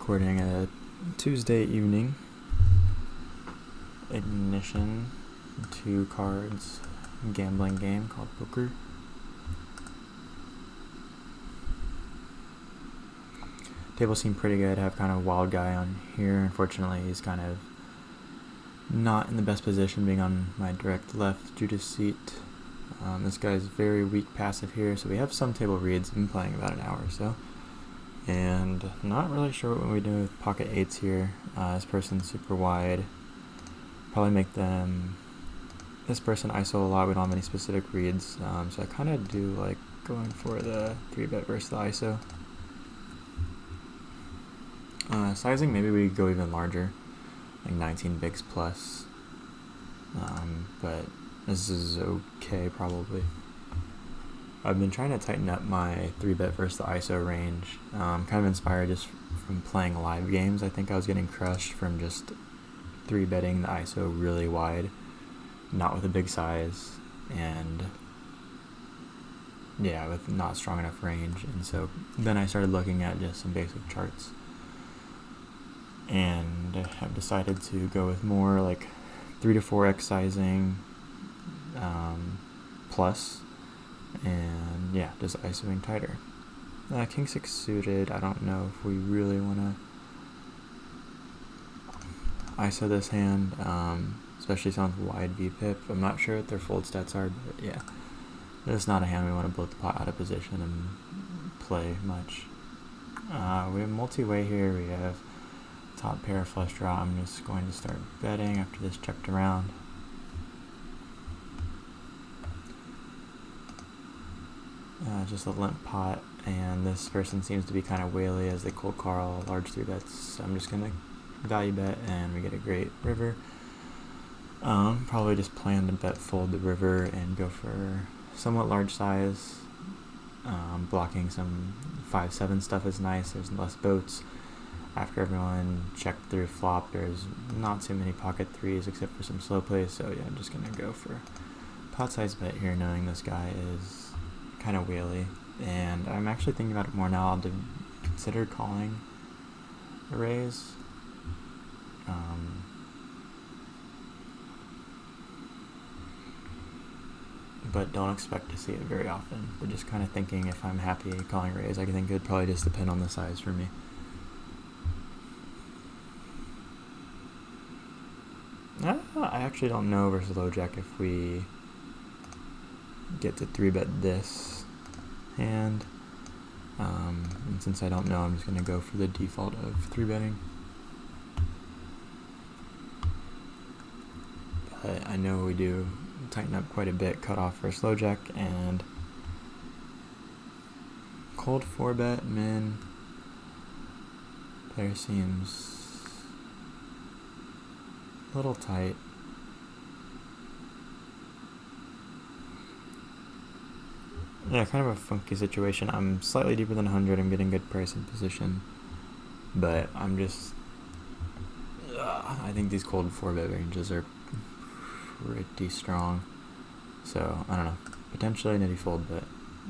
recording a Tuesday evening Ignition 2 cards gambling game called poker. Table seemed pretty good. I have kind of a wild guy on here. Unfortunately, he's kind of not in the best position, being on my direct left Judas seat. This guy's very weak passive here, so we have some table reads. I've been playing about an hour or so, and not really sure what we do with pocket eights here. This person's super wide. Probably make them. This person ISO a lot. We don't have any specific reads, so I kind of do like going for the 3-bet versus the ISO. Sizing, maybe we go even larger, like 19 bigs plus, but this is okay probably. I've been trying to tighten up my 3-bet versus the ISO range, kind of inspired just from playing live games. I think I was getting crushed from just 3-betting the ISO really wide, not with a big size, and yeah, with not strong enough range. And so then I started looking at just some basic charts, and have decided to go with more like 3 to 4x sizing plus, and yeah, just ISOing tighter. King 6 suited, I don't know if we really want to ISO this hand, especially someone with wide VPIP. I'm not sure what their fold stats are, but yeah, it's not a hand we want to blow the pot out of position and play much. We have multi-way here. We have top pair flush draw. I'm just going to start betting after this checked around. Just a limp pot, and this person seems to be kind of whaley as they cold call large 3-bets. So I'm just gonna value bet, and we get a great river. Probably just plan to bet fold the river and go for somewhat large size. Blocking some 5-7 stuff is nice. There's less boats. After everyone checked through flop, there's not too many pocket threes except for some slow plays, so yeah, I'm just going to go for pot size bet here, knowing this guy is kind of whaley. And I'm actually thinking about it more now. I'll consider calling a raise. But don't expect to see it very often. But just kind of thinking, if I'm happy calling a raise, I think it would probably just depend on the size for me. I actually don't know versus low jack if we get to 3-bet this hand. And since I don't know, I'm just going to go for the default of 3-betting. But I know we do tighten up quite a bit, cut off for slow jack, and cold 4-bet min. Player seems a little tight. Yeah, kind of a funky situation. I'm slightly deeper than 100. I'm getting good price and position, but I'm just I think these cold 4-bet ranges are pretty strong. So I don't know. Potentially nitty fold, but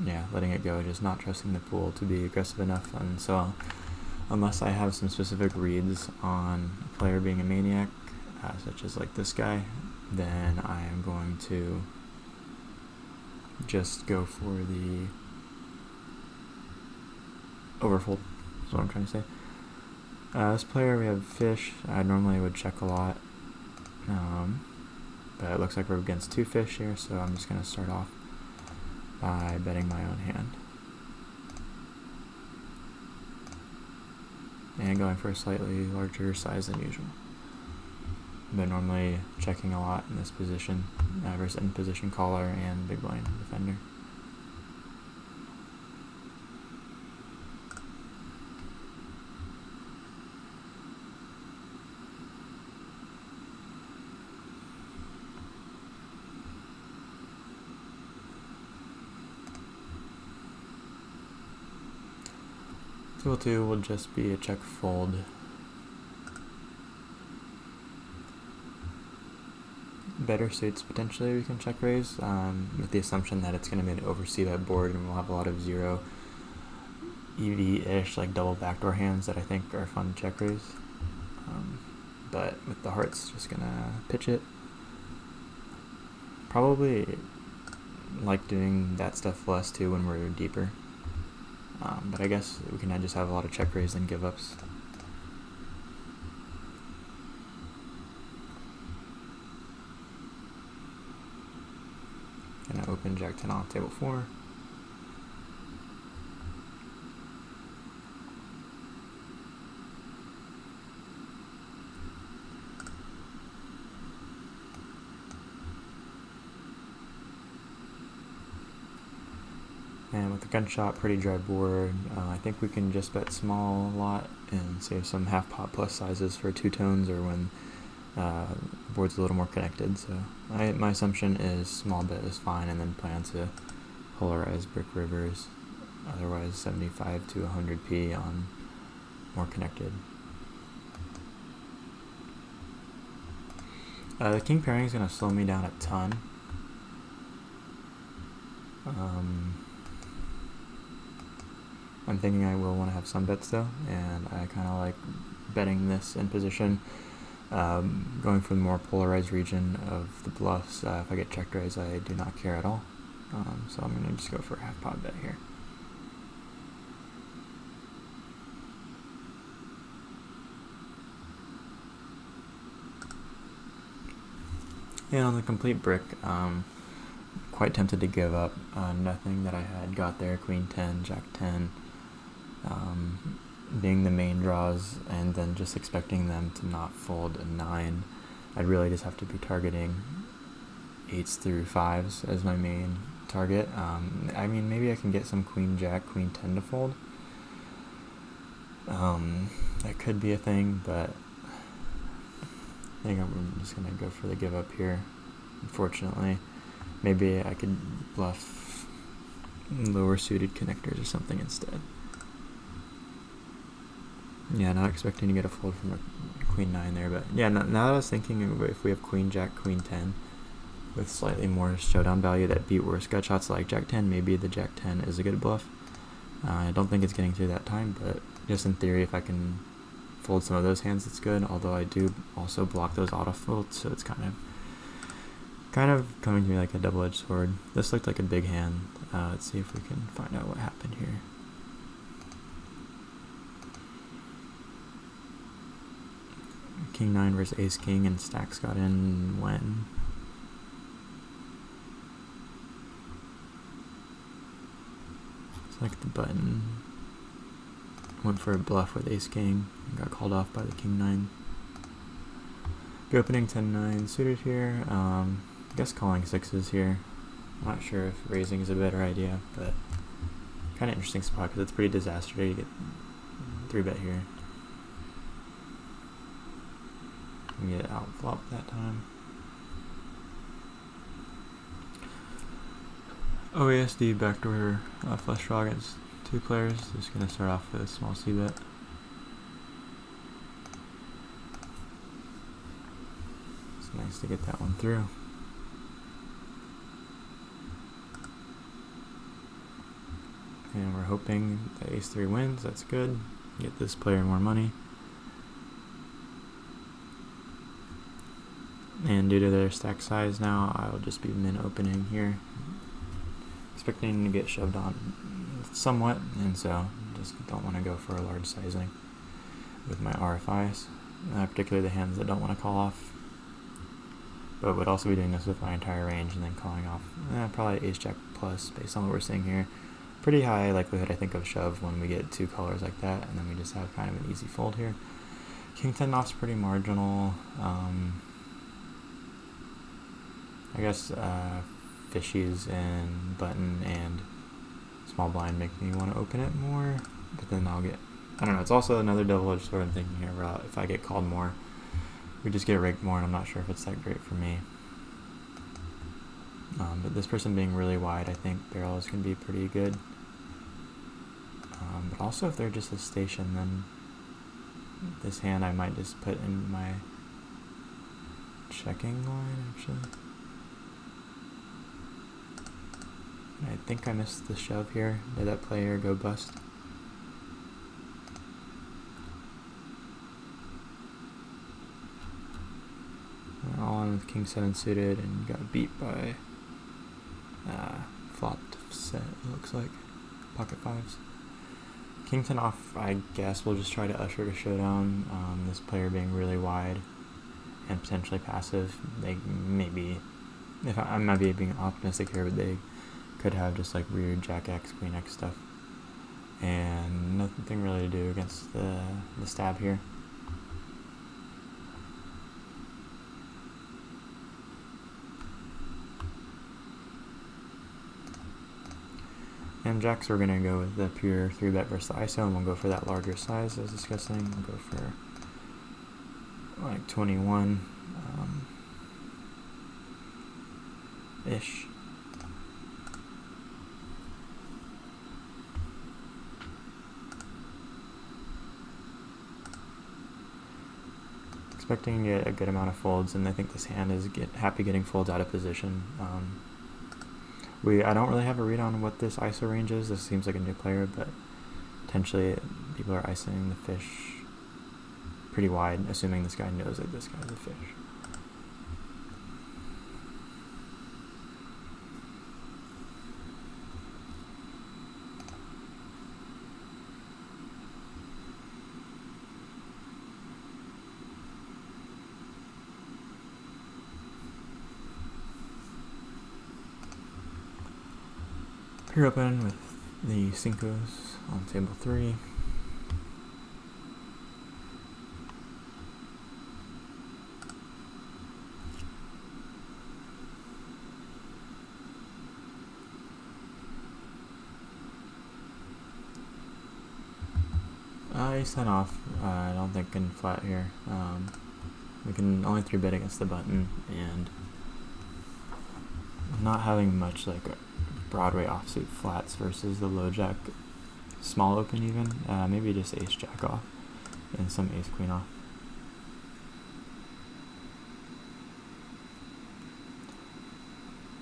yeah, letting it go. Just not trusting the pool to be aggressive enough. And so unless I have some specific reads on a player being a maniac, such as like this guy, then I am going to just go for the overfold. That's what I'm trying to say. This player, we have fish. I normally would check a lot, but it looks like we're against 2 fish here, so I'm just going to start off by betting my own hand and going for a slightly larger size than usual. But normally checking a lot in this position versus in position caller and big blind defender. Tool 2 will just be a check fold. Better suits potentially we can check raise, with the assumption that it's going to be an over c-bet board and we'll have a lot of 0 EV-ish, like double backdoor hands that I think are fun to check raise. But with the hearts, just gonna pitch it. Probably like doing that stuff less too when we're deeper. But I guess we can just have a lot of check raise and give ups. Gonna open Jack 10 off table 4. And with the gunshot, pretty dry board, I think we can just bet small a lot and save some half pot plus sizes for two tones or when the board's a little more connected. So my assumption is small bet is fine and then plan to polarize brick rivers, otherwise 75 to 100p on more connected. The king pairing is going to slow me down a ton. I'm thinking I will want to have some bets though, and I kind of like betting this in position, going for the more polarized region of the bluffs. If I get check raise, I do not care at all, so I'm going to just go for a half pot bet here. And on the complete brick, quite tempted to give up. Nothing that I had got there, queen 10, jack 10, being the main draws, and then just expecting them to not fold a 9. I'd really just have to be targeting 8s through 5s as my main target. I mean, maybe I can get some queen jack, queen 10 to fold. That could be a thing, but I think I'm just going to go for the give up here, unfortunately. Maybe I could bluff lower suited connectors or something instead. Yeah, not expecting to get a fold from a queen 9 there, but yeah, now that I was thinking if we have queen jack, queen 10 with slightly more showdown value that beat worse gut shots like jack 10, maybe the jack 10 is a good bluff. I don't think it's getting through that time, but just in theory, if I can fold some of those hands, it's good, although I do also block those auto folds, so it's kind of coming to me like a double-edged sword. This looked like a big hand. Let's see if we can find out what happened here. King 9 versus ace king, and stacks got in when? It's like the button went for a bluff with ace king and got called off by the king 9. Be opening 10-9 suited here. I guess calling 6s here. I'm not sure if raising is a better idea, but kind of interesting spot because it's pretty disaster to get 3-bet here. We get out flop that time. OASD backdoor flush draw against 2 players. Just gonna start off with a small c-bet. It's nice to get that one through. And we're hoping that ace-3 wins. That's good. Get this player more money. And due to their stack size now, I'll just be min opening here. Expecting to get shoved on somewhat, and so just don't want to go for a large sizing with my RFIs, particularly the hands that don't want to call off. But would also be doing this with my entire range and then calling off probably ace jack plus based on what we're seeing here. Pretty high likelihood, I think, of shove when we get 2 colors like that, and then we just have kind of an easy fold here. King 10 off's pretty marginal. I guess fishies and button and small blind make me want to open it more, but then I don't know, it's also another double-edged sword. I'm thinking here about if I get called more, we just get rigged more, and I'm not sure if it's that great for me. But this person being really wide, I think barrels can be pretty good. But also if they're just a station, then this hand I might just put in my checking line, actually. I think I missed the shove here. Did that player go bust? all in with king 7 suited and got beat by flopped set, it looks like. Pocket 5s. King 10 off, I guess we'll just try to usher to showdown. This player being really wide and potentially passive, they maybe, if I might be being optimistic here, but they could have just like weird Jack X, Queen X stuff, and nothing really to do against the stab here. And jacks, we're going to go with the pure 3-bet versus the ISO, and we'll go for that larger size I was discussing. We'll go for like 21 ish. Expecting to get a good amount of folds, and I think this hand is happy getting folds out of position. I don't really have a read on what this ISO range is. This seems like a new player, but potentially people are ISOing the fish pretty wide, assuming this guy knows that this guy's a fish. Pure open with the Cincos on table 3. Ace 10 off, I don't think can flat here. We can only 3-bet against the button, and not having much like Broadway offsuit flats versus the low jack small open even. Maybe just ace jack off and some ace queen off.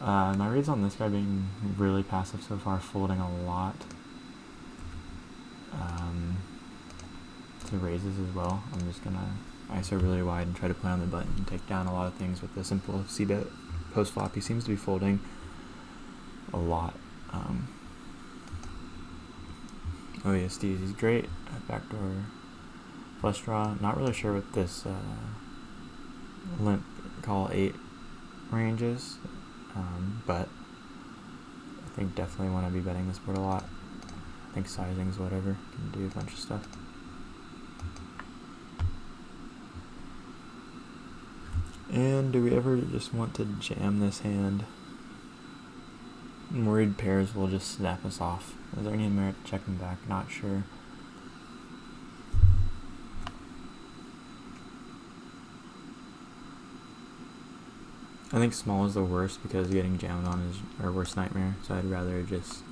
My reads on this guy being really passive so far, folding a lot to raises as well. I'm just gonna ISO really wide and try to play on the button and take down a lot of things with the simple c-bet post flop. He seems to be folding a lot. Oh yes, he's great at backdoor flush draw. Not really sure what this limp call 8 range is, but I think definitely want to be betting this board a lot. I think sizings, whatever, can do a bunch of stuff. And do we ever just want to jam this hand? I'm worried pairs will just snap us off. Is there any merit checking back? Not sure. I think small is the worst because getting jammed on is our worst nightmare, so I'd rather just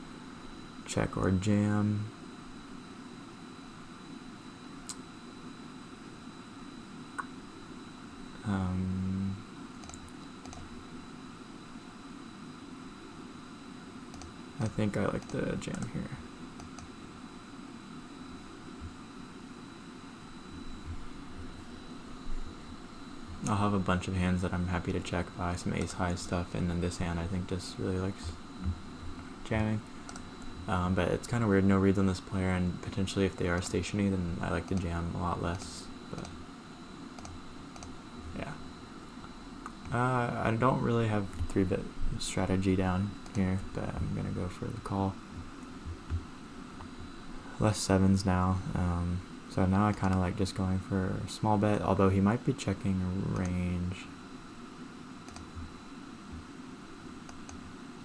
check or jam. I think I like the jam here. I'll have a bunch of hands that I'm happy to check by, some ace high stuff, and then this hand I think just really likes jamming. But it's kind of weird, no reads on this player, and potentially if they are stationary, then I like to jam a lot less. But yeah, I don't really have 3-bet strategy down here, but I'm gonna go for the call. Less 7s now, so now I kind of like just going for a small bet, although he might be checking range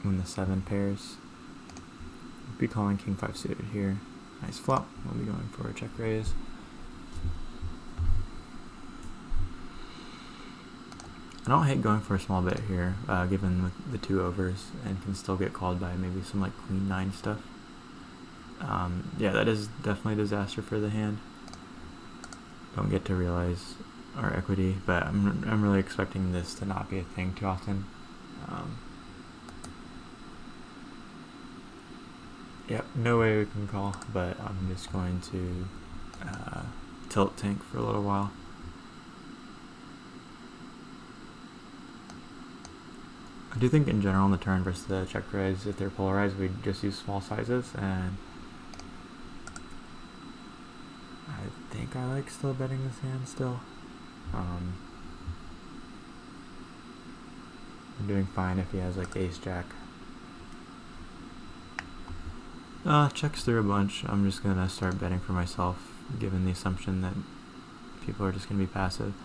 when the 7 pairs. We'll be calling king 5 suited here. Nice flop. We'll be going for a check raise. I don't hate going for a small bet here, given with the 2 overs, and can still get called by maybe some like queen 9 stuff. Yeah, that is definitely a disaster for the hand. Don't get to realize our equity, but I'm really expecting this to not be a thing too often. Yep, no way we can call, but I'm just going to tilt tank for a little while. I do think in general on the turn versus the check raise, if they're polarized, we just use small sizes, and I think I like still betting this hand still. I'm doing fine if he has like ace jack. Checks through a bunch. I'm just gonna start betting for myself, given the assumption that people are just gonna be passive.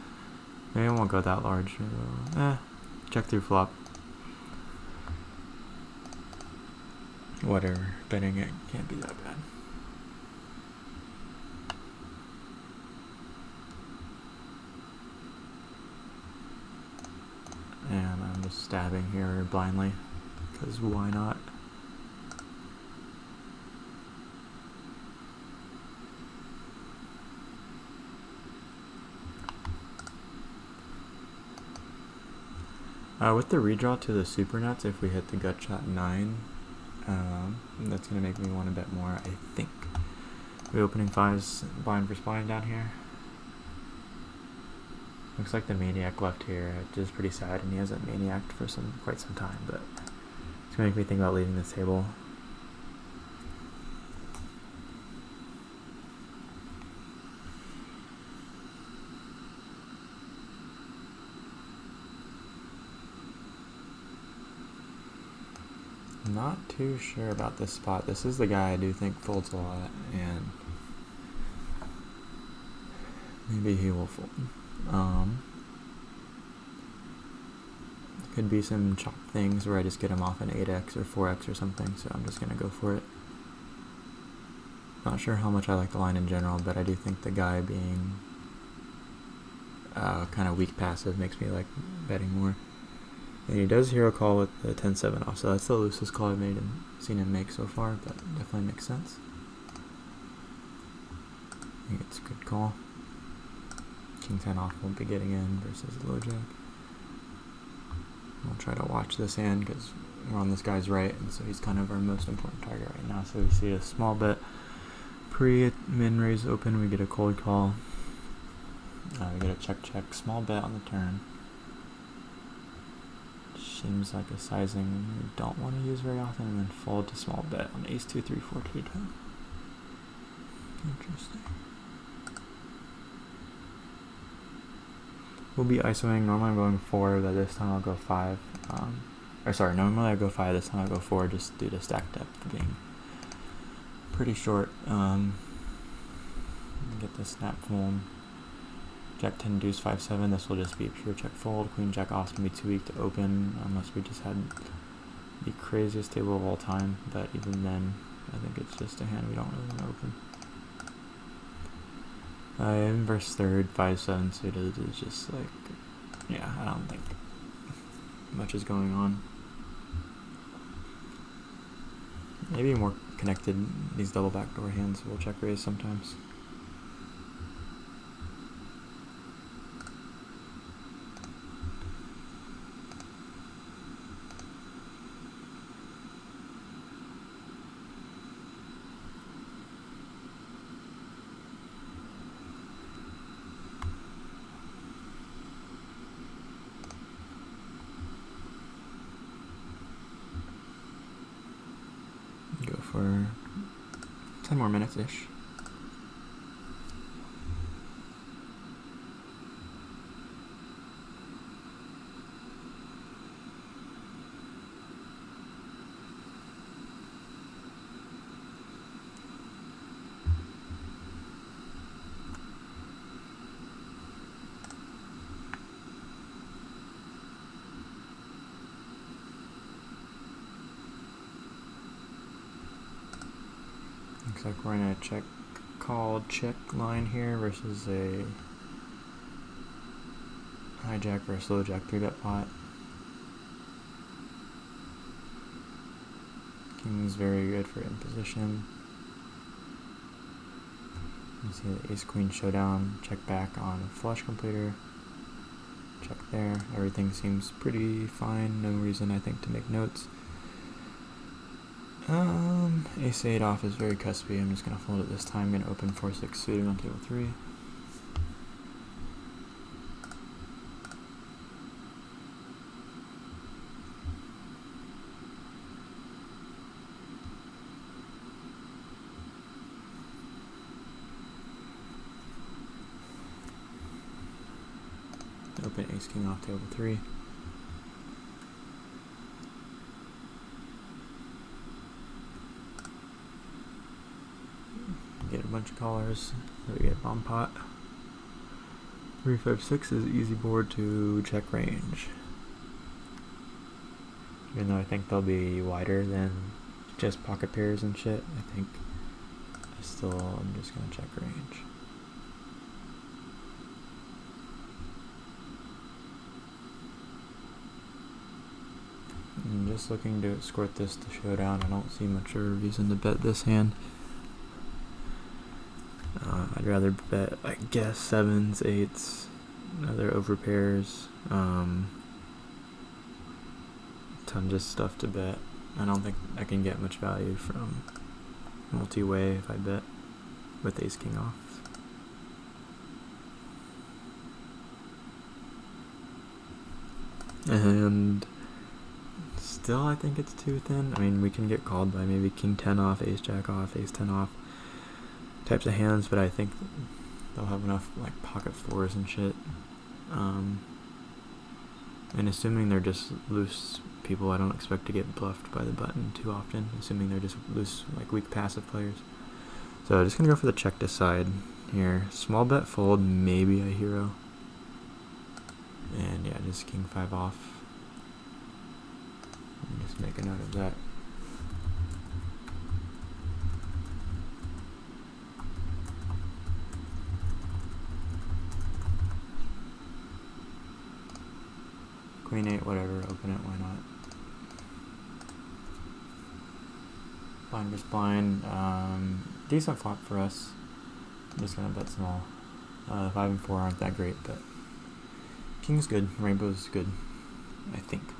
Maybe I won't go that large. Maybe we'll, check through flop. Whatever, betting it can't be that bad. And I'm just stabbing here blindly, because why not? With the redraw to the super nuts, if we hit the gut shot 9, that's going to make me want to bet more, I think. We're opening 5s blind for spine down here. Looks like the maniac left here, which is pretty sad, and he hasn't maniaced for quite some time, but it's going to make me think about leaving this table. Not too sure about this spot. This is the guy I do think folds a lot, and maybe he will fold. Could be some chop things where I just get him off an 8x or 4x or something, so I'm just going to go for it. Not sure how much I like the line in general, but I do think the guy being kind of weak passive makes me like betting more. And he does hero call with the 10-7 off, so that's the loosest call I've made and seen him make so far, but definitely makes sense. I think it's a good call. King 10 off won't be getting in versus low jack. We'll try to watch this hand because we're on this guy's right, and so he's kind of our most important target right now. So we see a small bet pre-min raise open, we get a cold call. We get a check, small bet on the turn. Seems like a sizing we don't want to use very often, and then fold to small bet on ace 2, 3, 4, 2, 10. Interesting. We'll be ISOing. Normally I'm going 4, but this time I'll go 5. Normally I go 5, this time I'll go 4 just due to stack depth being pretty short. Get the snap fold. Jack 10 deuce 5-7, this will just be a pure check fold. Queen jack off can be too weak to open unless we just had the craziest table of all time, but even then I think it's just a hand we don't really want to open. Inverse third 5-7 suited is just like, yeah, I don't think much is going on. Maybe more connected, these double backdoor hands will check raise sometimes. Go for 10 more minutes-ish. Looks like we're in a check check line here versus a hijack versus low jack 3-bet pot. King's very good for imposition. You see the ace queen showdown, check back on a flush completer. Check there. Everything seems pretty fine. No reason I think to make notes. Ace 8 off is very cuspy. I'm just going to fold it this time. I'm going to open 4-6 suited on table 3. open ace king off table 3. Get a bunch of callers, so we get bomb pot. 3-5-6 is easy board to check range. Even though I think they'll be wider than just pocket pairs and shit, I think I'm just gonna check range. I'm just looking to escort this to showdown. I don't see much of a reason to bet this hand. I'd rather bet, I guess, 7s, 8s, other overpairs. Tons of stuff to bet. I don't think I can get much value from multi-way if I bet with ace king off. And still I think it's too thin. I mean, we can get called by maybe king 10 off, ace jack off, ace 10 off types of hands, but I think they'll have enough like pocket 4s and shit. And assuming they're just loose people, I don't expect to get bluffed by the button too often, assuming they're just loose, like weak passive players. So I'm just gonna go for the check to side here. Small bet fold, maybe a hero. And yeah, just king 5 off. Just make a note of that. Queen 8, whatever, open it, why not? Blind versus blind, decent flop for us. I'm just gonna bet small. 5 and 4 aren't that great, but king's good, rainbow's good, I think.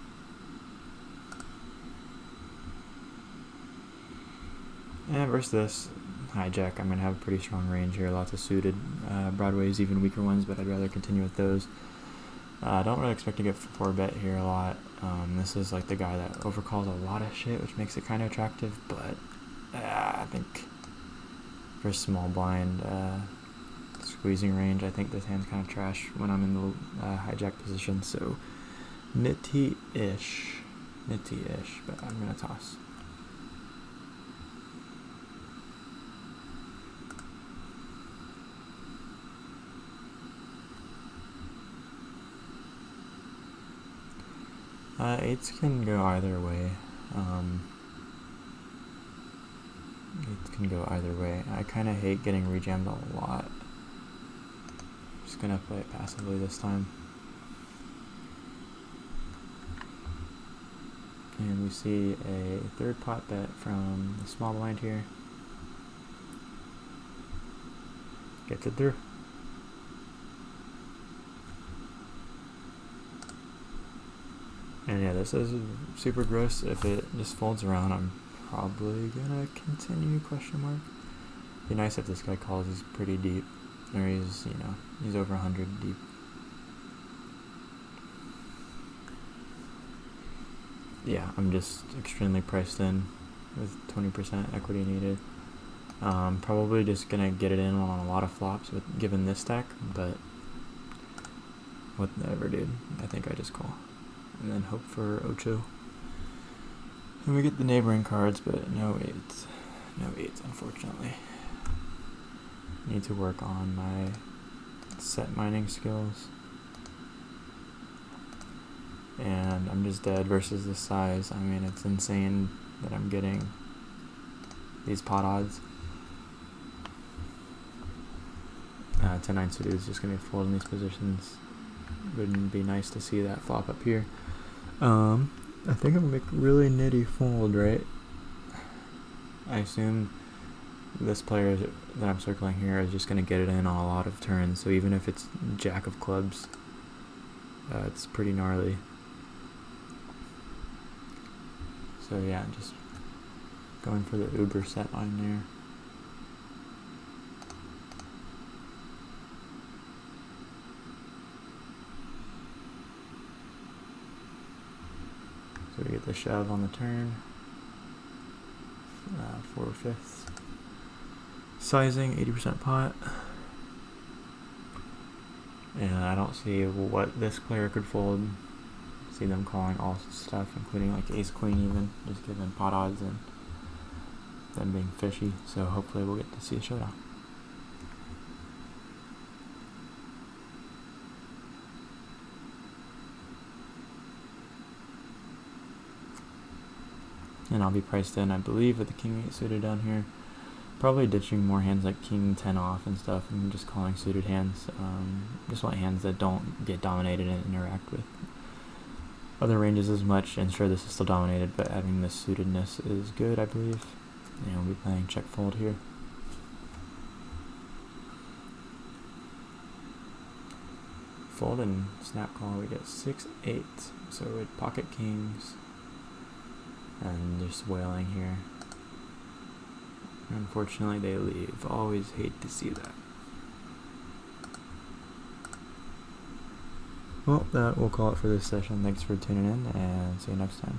And versus this, hijack, I'm gonna have a pretty strong range here, lots of suited. Broadway's even weaker ones, but I'd rather continue with those. I don't really expect to get 4-bet here a lot. This is like the guy that overcalls a lot of shit, which makes it kind of attractive, but I think for small blind squeezing range, I think this hand's kind of trash when I'm in the hijack position, so nitty-ish, but I'm going to toss. Eights can go either way. Eights can go either way. I kind of hate getting rejammed a lot. Just gonna play it passively this time. And we see a third pot bet from the small blind here. Gets it through. And yeah, this is super gross. If it just folds around, I'm probably gonna continue, question mark. Be nice if this guy calls, he's pretty deep. Or he's, you know, he's over 100 deep. Yeah, I'm just extremely priced in with 20% equity needed. Probably just gonna get it in on a lot of flops with given this stack, but whatever, dude. I think I just call. And then hope for Ocho. And we get the neighboring cards, but no 8s. No 8s, unfortunately. Need to work on my set mining skills. And I'm just dead versus the size. I mean, it's insane that I'm getting these pot odds. 10-9 suited is just going to be fold in these positions. Wouldn't be nice to see that flop up here. I think I'm like really nitty fold, right? I assume this player that I'm circling here is just going to get it in on a lot of turns, so even if it's jack of clubs, it's pretty gnarly. So yeah, just going for the uber set line there. So we get the shove on the turn, 4/5. Sizing, 80% pot. And I don't see what this player could fold. See them calling all stuff, including like ace queen even, just given pot odds and them being fishy. So hopefully we'll get to see a showdown. And I'll be priced in, I believe, with the king 8 suited down here. Probably ditching more hands like king 10 off and stuff, and just calling suited hands. Just want hands that don't get dominated and interact with other ranges as much. And sure, this is still dominated, but having this suitedness is good, I believe. And we'll be playing check fold here. Fold and snap call, we get 6-8. So with pocket kings and just wailing here. Unfortunately, they leave. Always hate to see that. Well, that will call it for this session. Thanks for tuning in, and see you next time.